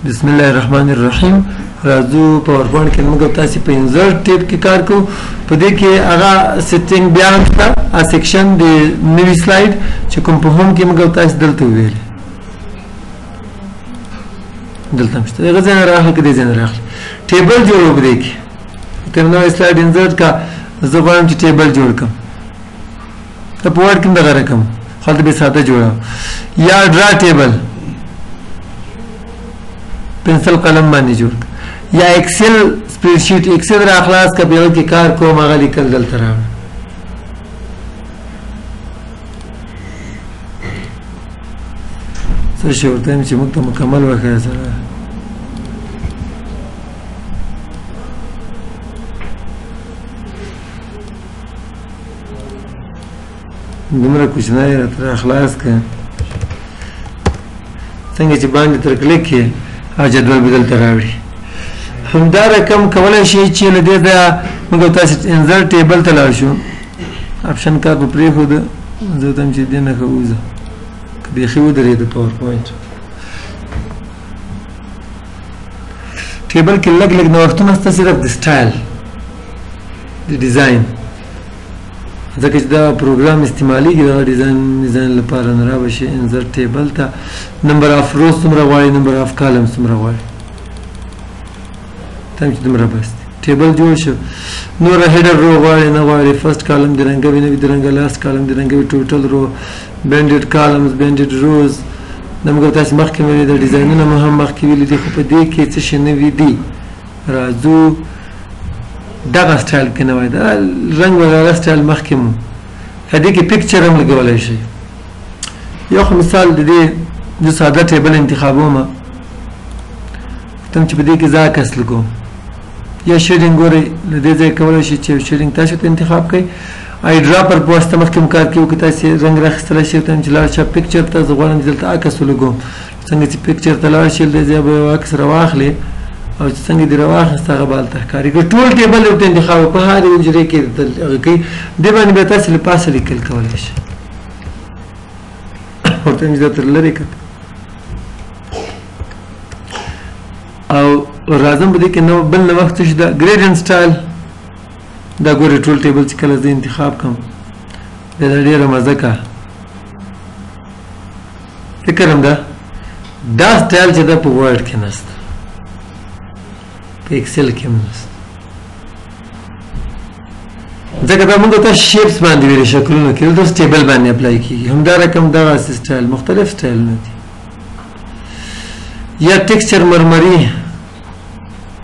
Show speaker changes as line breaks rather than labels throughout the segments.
بسم الله الرحمن الرحیم. راځو پاور پوینټ کې موږ تاسو په انزرټ ټیب کې کار کوو. په دې کې هغه سیټینګ بیان شته ا سیکشن د نوی سلاید چې کوم په هم کې موږ تاسو دلته ویل دلته مشته هغه ځای راغلی کې دې ځای راغلی ټیبل جوړو په دې کې تر نو سلاید انزرټ کا زه غواړم چې ټیبل جوړ کړم ته په ورډ کې دغه رقم خپل به ساده جوړو یا ډرا ټیبل پنسل قلم باندې جوړ یا ایکسل سپریډ شیټ ایکسل را خلاص کا به کې کار کوم هغه لیکل دلته راوړم څه شو ورته چې موږ ته مکمل وکړه سره دومره کوچنی را خلاص کا څنګه چې باندې تر کلیک کې او جدول بدل تراوړي همدا رقم کولای شي چې له دې دا موږ تاسو انزر ټیبل ته لاړ شو اپشن کار په پری خو ده زه تم چې دینه خوځه کبي خو درې د پاور پوینټ ټیبل کې لګ لګ نو وختونه ست صرف د سټایل د ډیزاین ځکه چې دا پروګرام استعمالي کې دا ډیزاین لپاره نه راوشي انزر ټیبل ته نمبر اف روز څومره غواړي نمبر اف کالم څومره غواړي تم چې دومره بس ټیبل جوړ شو نور هیډر رو غواړي نه غواړي فرست کالم د رنګوي نه د رنګ لاست کالم د رنګوي ټوټل رو بینډډ کالمز بینډډ روز نمګو تاسو مخکې مې د ډیزاینونو مهم مخکې ویل دي خو په دې کې څه شي نه وی دي راځو دغه سټایل کې نه وای دا رنگ وغیرہ سټایل مخکې مو هدي کې پکچر هم لګولای شي یو مثال د دې د ساده ټیبل انتخابومه تم چې په دې کې ځاکس لګو یا شیډینګ ګوري د دې ځای کولای شي چې شیډینګ تاسو ته انتخاب کړئ آی ډراپر په واسطه مخکې کار کوي که تاسو رنگ راخستل شي تم چې لاړ شي پکچر ته زغوالم دلته عکس لګو څنګه چې پکچر ته لاړ شي د دې به عکس راواخلي او څنګه دی راوخسته هغه بال تحکاری که ټول ټیبل ورته انتخاب په هر یو جری کې کوي د باندې به تاسو له پاسه لیکل کولای شي ورته دې تر لری کړ او راځم به دې کې نو بل نو وخت شي دا ګریډینټ سټایل دا ګوري ټول ټیبل چې کله زه انتخاب کوم دا ډیره مزه کا فکر هم دا سټایل چې دا په ورډ کې نشته په ایکسل کې نشته ځکه دا موږ ته شیپس باندې ویل شکلونه کې د سټیبل باندې اپلای کیږي همدا رقم دا سټایل مختلف سټایل نه دي یا ټیکسچر مرمری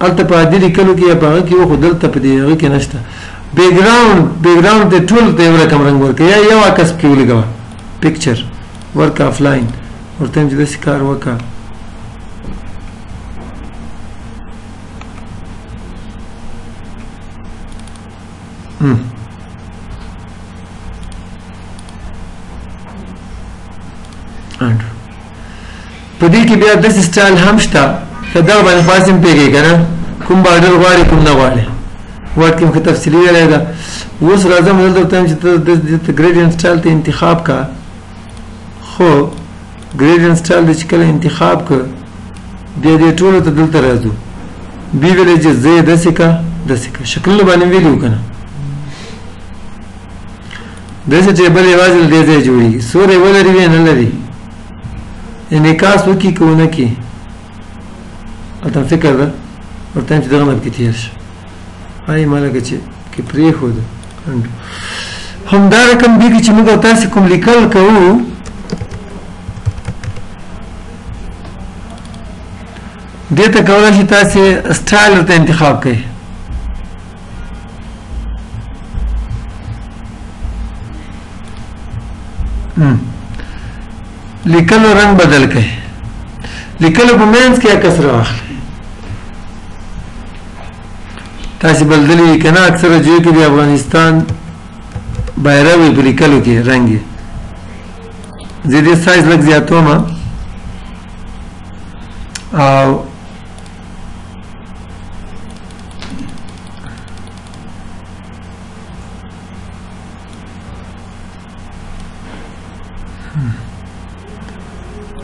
البته په عادي لیکلو کې یا په هغه کې خو دلته په دې هغه کې نشته بیک ګراوند د ټول د یو رقم رنگ ورکړي یا یو عکس کې ولګوه پکچر ورک افلاین ورته چې د کار وکړه په دې کې بیا د سټایل هم شته کدا باندې خاصم پیږي کنه کوم بارډر غواړي کوم نه غواړي ورته کوم تفصیلی ویل دا اوس راځم دلته ته چې د ګریډینټ سټایل ته انتخاب کا خو ګریډینټ سټایل د کله انتخاب ک د دې ټولو ته دلته راځو بي ویل چې زه د سکا شکل باندې ویلو کنه دغه ټیبل یوازې د دې جوړیږي سورې ولري نه لري انعکاس وکي کوونه کی اته فکر ده ورته چې دغه مکه تیر شي آی مالګه چې پرې خو ده هم دا رقم دی چې موږ تاسو کوم لیکل کوو دته کولای شي تاسو سټایل ته انتخاب کړئ لیکلو رنگ بدل کړئ لیکلو په مینس کې کسر واخلئ تاسو بدلې کنه اکثره جو کې د افغانستان بایره په لیکلو کې رنگ زیاده سایز لګ زیاتوم او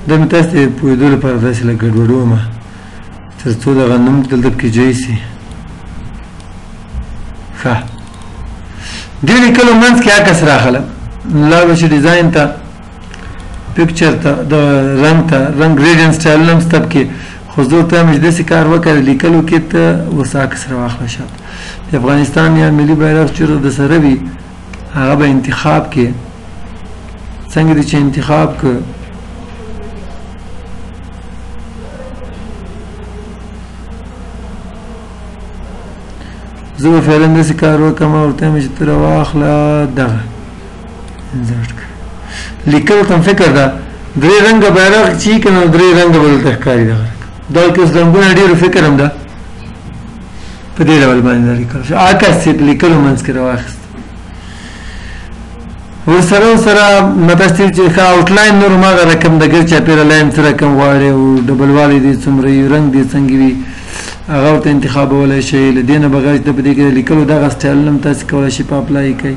د متاسې په دې لپاره داسې لګډوډوم تر څو دغه نوم دلته کې جوړ شي. ښه دې لیکلو منځ کې عکس راغله لاړ به شي ډیزاین ته پکچر ته د رنګ ته رنګ ګریډینټ سټایل هم سټپ کې خو زه ته مې داسې کار وکړ لیکلو کې ته اوس عکس راواخله شاته د افغانستان یا ملي بیرغ چیرې د سره وي هغه به انتخاب کې څنګه دي چې انتخاب که زه به فعلا داسې کار وکړم ورته مې چې ته راواخله دغه انزرټ کړه لیکلو ته فکر ده درې رنګه بیرغ چې که نو درې رنګه به دلته ښکاري دغه دا کې اوس رنګونه ډېرو فکر هم ده په دې ډول باندې دا لیکل شو عکس یې په لیکلو منځ کې راواخیست ورسره متاسطیل چې ښه آوټلاین نور هماغه رقم د ګر چاپېره لاین څه رقم غواړي او ډبل والی دی څومره وي رنګ دی څنګه وي هغه ورته انتخابولی شئ له دې نه بغیر چې ته په دې کې د لیکلو دغه سټایلونه هم تاسې کولی شئ په اپلای کوئ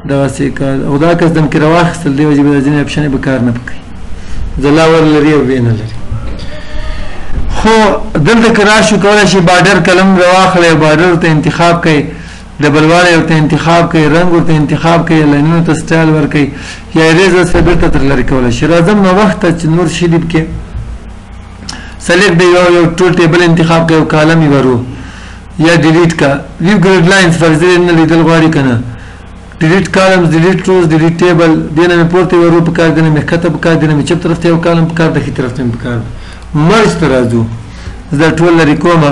دغسې کار او دا کس دم کې راواخیستل دې وجې به دا ځینې اپشنې به کار نه پکوي ځلا ور لري او ویې نه لري خو دلته که راشو کولی شي بارډر قلم راواخلئ بارډر ورته انتخاب کوئ ډبل والی ورته انتخاب کوئ رنګ ورته انتخاب کوئ لاینونو ته سټایل ورکوئ یا اریزر څخه بېرته تر لرې کولی شي راځم نو وخته چې نور شي دې پکې سلیکټ دی یو ټول ټیبل انتخاب کوئ او کالم یې ورو یا ډیلیټ کا ویو ګریډ لاینز فرضي نه لیدل غواړي که نه ډیلیټ کالمز ډیلیټ روز ډیلیټ ټیبل دې نه مې پورته ورو پکار دې نه مې ښکته پکار دې نه مې چپ طرف ته یو کالم پکار د ښي طرف ته مې پکار مرج ته راځو زه ټول لرې کومه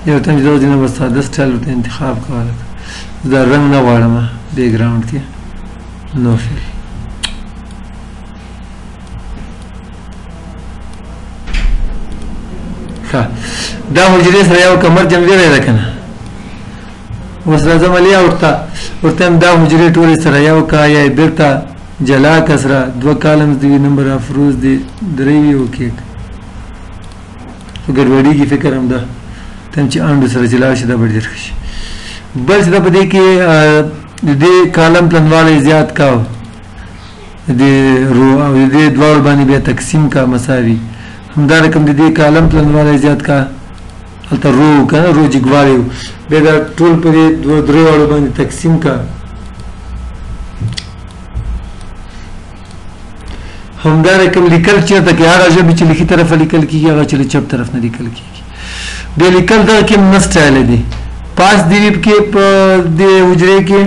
یو ټایم چې دغه نه به ساده سټایل ورته انتخاب کولی دا رنګ نه غواړم بیکګراونډ کې نو فیل ښه دا حجرې سره یو کمر جمع ویلی ده که نه اوس راځم لیاوټ ته ورته هم دا حجرې ټولې سره یو کا یا یې بېرته جلا که سره دوه کالمز دي وي نمبر آف روز دي درې وي او کېک خو ګډوډېږي فکر هم ده ته هم چې انډو سره چې لاړ شي دا به ډېر ښه شي بل چې دا په دې کې د دې کالم پلنوالی زیات کا د دې رو او د دې دواړو باندې بیا تقسیم کا مساوي همدا رقم د دې کالم پلنوالی زیات کا هلته رو که نه رو جګوالی بیا دا ټول په دې دوه درې واړو باندې تقسیم کا همدا رقم لیکل چېرته کې هغه ژبې چې له ښي طرفه لیکل کېږي هغه چې له چپ طرف نه لیکل کېږي بیا لیکل دغه کې نه سټایله دي پاس دي وي پکې په دې حجرې کې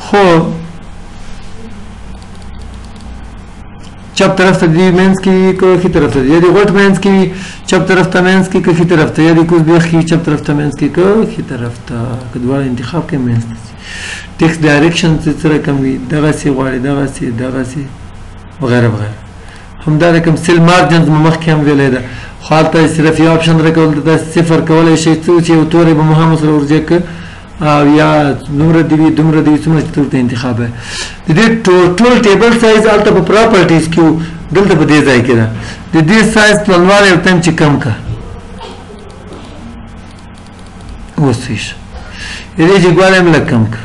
خو چپ طرف ته دي منځ کې وي که ښي طرف ته دي یا د غوټ منځ کې وي چپ طرف ته منځ کې که ښي طرف ته یا د کوز بیخ کې چپ طرف ته منځ کې که ښي طرف ته که دواړه انتخاب کې منځ ته ټیکس ډایرکشن څه رقم وي دغسې غواړي دغسې وغیره وغیره همدا رقم سیل مارجنز مو مخکې هم ویلی ده خو هلته صرف یو اپشن راکول ده تاسې صفر کولی شئ څه چې یو توری به مو هم سره ورجې که او یا دومره دي وي دومره دي وي څومره چې ورته انتخاب وی د دې ټول ټیبل سایز هلته په پراپرټیز کې و دلته په دې ځای کې ده د دې سایز پلنوالی ورته هم چې کم که اوس څه شي د دې جګوالی هم لږ کم که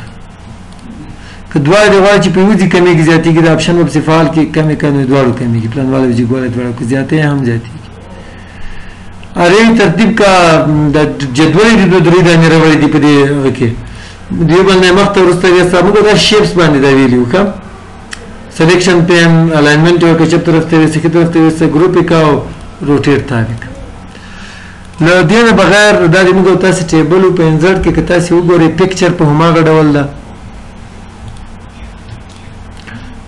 که دواړه دې غواړي چې په یو ځای کمیږي زیاتېږي د اپشن به پسې فعال کې کمې که نو دواړو کمیږي پلنوالی او جګوالی دواړه که زیاتې هم زیاتېږي ارې ترتیب کا د جدول دي دوه درې دانې راوړي دي په دې هغه کې دې باندې مخته وروسته بیا ستا موږ دا شیپس باندې دا ویلي وو ښه سلیکشن پین الاینمنټ یې وکړه چپ طرف ته یې ښي طرف ته یې ګروپ یې کا او روټیټ تابع کا له دې نه بغیر دا د موږ تاسې ټیبل په انزرټ کې که تاسې وګورئ پکچر په هماغه ډول ده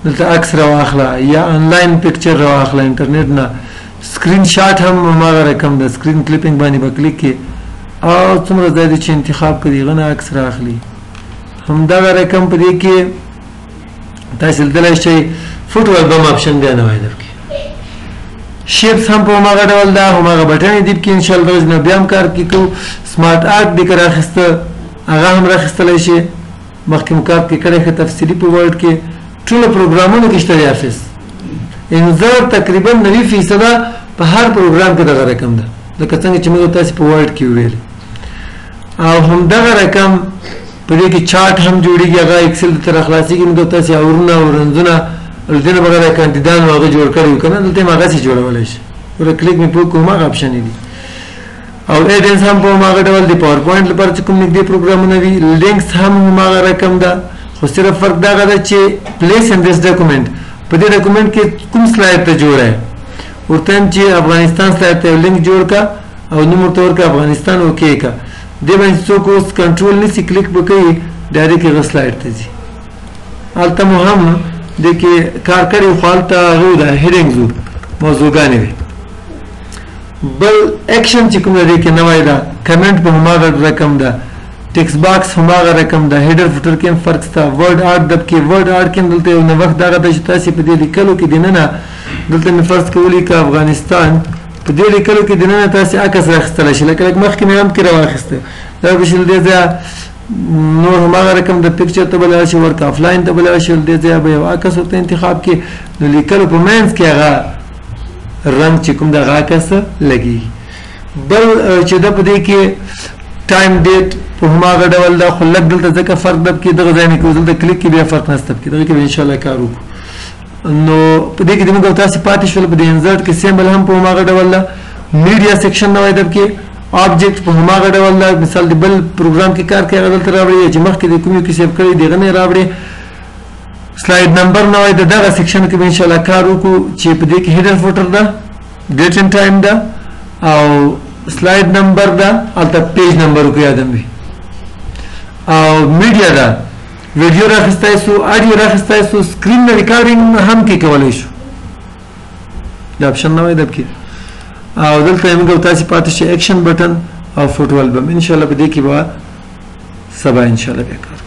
دلته عکس راواخله یا آنلاین پکچر راواخله انټرنیټ نه سکرین شاټ هم هماغه رقم ده سکرین کلیپینګ باندې به کلیک کې او څومره ځای دی چې انتخاب کړي هغه نه عکس رااخلي همدغه رقم په دې کې تاسې لیدلی شئ فوټو البم اپشن بیا نوی درکړي شیپس هم په هماغه ډول ده هماغه بټنې دي پکې انشاءالله دغه نه بیا هم کار کې کوو سمارټ آرټ دې که راخیسته هغه هم راخیستلی شي مخکې مو کار کې کړی ښه تفصیلي په ورډ کې ټولو پروګرامونو کې شته دی افس انذار تقریبا 90% په هر پروګرام کې دغه رقم ده لکه څنګه چې موږ تاسې په ورډ کې وویل او همدغه رقم په دې کې چارت هم جوړیږي هغه ایکسل تر خلاصي کې موږ تاسو اورونه ورنځونه دنه بغیر کاندیدان هغه جوړ کړو کنه دلته هغه څه جوړولای شي ور کلیک می په کومه اپشن دي او ایډنس هم په هغه ډول دی پاور پوینټ لپاره چې کوم نږدې پروګرامونه وي لینکس هم هغه رقم ده خو صرف فرق دا غواړي چې پلیس ان دس ډاکومنت په دې ډاکومنت کې کوم سلاید ته جوړه ورته چې افغانستان سلاید ته لینک جوړ کا او نوم تور کا افغانستان اوکې کا د باندې څوک اوس کنټرول نسی کلیک وکړي ډایرکټ هغه سلاید ته ځي البته مهم د کې کار کوي خپلته غو د هیډینګز موضوعګانې وي بل اکشن چې کوم لري کې نوای دا کمنټ په هماغه رقم ده ټیکس باکس هماغه رقم ده هیډر فوټر کې فرق شته ورډ آرټ د کې ورډ آرټ کې دلته نو وخت دا غته چې تاسو په دې لیکلو کې دینه دلته می فرض کولی ک افغانستان په دې لیکلو کې دینه تاسو عکس راخستل شي لکه مخکې مې هم کې راوخسته دا بشل دې ځا نور هماغه رقم د پکچر ته بل شي ورک افلاین ته بل شي دې ځا به عکس او انتخاب کې نو لیکلو په مینس کې هغه رنگ چې کوم د عکس لګي بل چې د په دې کې ټایم ډیټ په هماغه ډول دا خلک دلته ځکه فرق د کې دغه ځای نه کوي دلته کلیک کې بیا فرق نشته کې دغه کې ان شاء الله کار وکړو نو په دې کې د موږ تاسو پاتې شول په دې انزرټ کې سیمبل هم په هماغه ډول دا میډیا سیکشن نوای د کې آبجیکټ په هماغه ډول دا مثال د بل پروګرام کې کار کوي دلته راوړي چې مخکې د کوم کې سیو کړی دی غنه راوړي سلاید نمبر نوای د دغه سیکشن کې ان شاء الله کار وکړو چې په دې کې هیډر فوټر ده ډیټ اینڈ ټایم ده او سلاید نمبر ده البته پیج نمبر کو یادم وي او میډیا ده ویډیو راخستای سو اډیو راخستای سو سکرین ریکارډینګ هم کې کولای شو دا اپشن نوای د کې او دلته موږ تاسو پاتې شي اکشن بٹن او فوټو البم ان شاء الله به دې کې به سبا ان شاء الله به کار